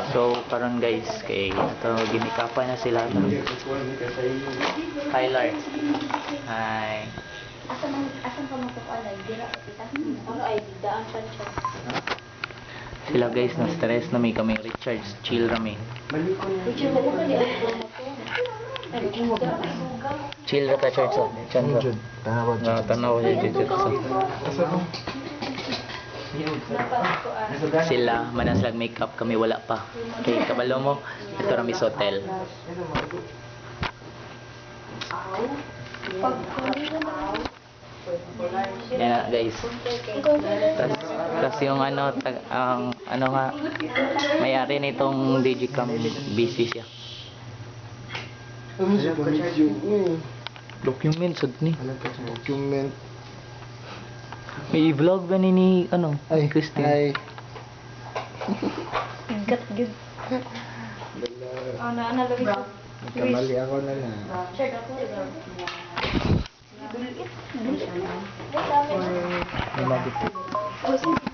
So karon guys kay ato ginikapan na sila no. Tyler. Hi. Asan ka magkukualay? Dira kita. Ano ay daan pa siya. Sila guys na stress na may kaming recharge, chill rami. Picture mo ko ni Chill ra ta church oh. Diyan sa. Tanaw sa church. Sila manaslag makeup kami wala pa. Kay kabalo mo ito rami sa hotel. Yan na guys. Tas yung ano ang ano nga may-ari nitong Digicam busy siya. Document sad ni. Document. May vlog ba ni ano? Ay, Christine. ay. Gat gud. Ana lagi. Kamali ako na na. Check ako. Ay,